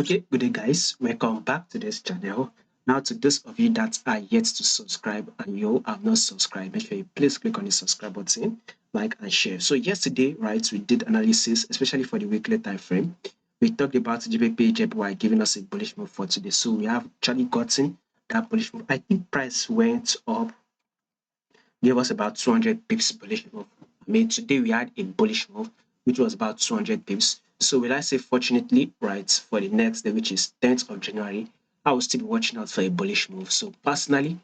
Okay, good day guys. Welcome back to this channel. Now to those of you that are yet to subscribe and you have not subscribed, make sure you please click on the subscribe button, like and share. So yesterday, right, we did analysis, especially for the weekly time frame. We talked about GBPJPY giving us a bullish move for today. So we have actually gotten that bullish move. I think price went up, gave us about 200 pips bullish move. I mean, today we had a bullish move, which was about 200 pips. So will I say fortunately, right, for the next day, which is 10th of January, I will still be watching out for a bullish move. So personally,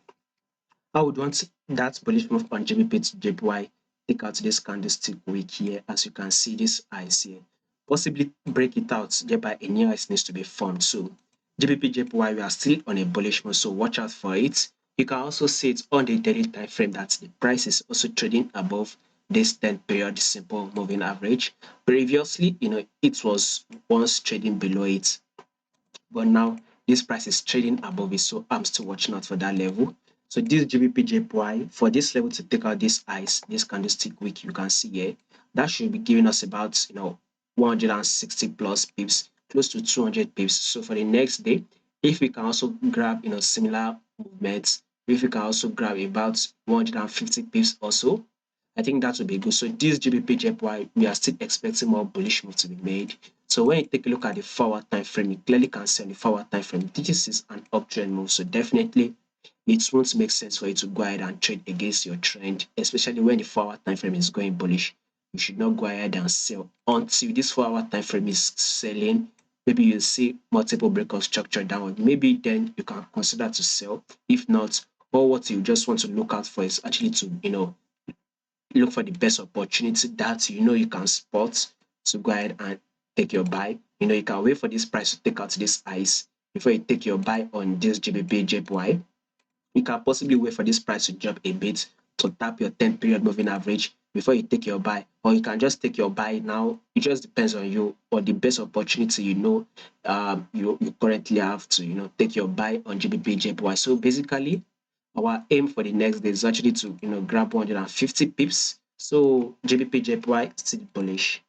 I would want that bullish move on GBP to JPY take out this candlestick wick here. As you can see, this eyes here. Possibly break it out, thereby a new ice needs to be formed. So GBP JPY, we are still on a bullish move, so watch out for it. You can also see it on the daily time frame that the price is also trading above this 10 period simple moving average. Previously, it was once trading below it, but now this price is trading above it, so I'm still watching out for that level. So this GBPJPY, for this level to take out this ice, this candlestick wick you can see here, that should be giving us about 160 plus pips, close to 200 pips. So for the next day, if we can also grab similar movements, if we can also grab about 150 pips also, I think that would be good. So this GBPJPY, we are still expecting more bullish move to be made. So when you take a look at the forward time frame, you clearly can see on the forward time frame, this is an uptrend move. So definitely it won't make sense for you to go ahead and trade against your trend, especially when the forward time frame is going bullish. You should not go ahead and sell until this forward time frame is selling. Maybe you see multiple breakout structure downward. Maybe then you can consider to sell. If not, or what you just want to look out for is actually to look for the best opportunity that you can spot to go ahead and take your buy. You can wait for this price to take out this ice before you take your buy on this GBP JPY. You can possibly wait for this price to drop a bit to tap your 10 period moving average before you take your buy, or you can just take your buy now. It just depends on you or the best opportunity you currently have to take your buy on GBP JPY. So basically our aim for the next day is actually to grab 150 pips. So GBP JPY still bullish.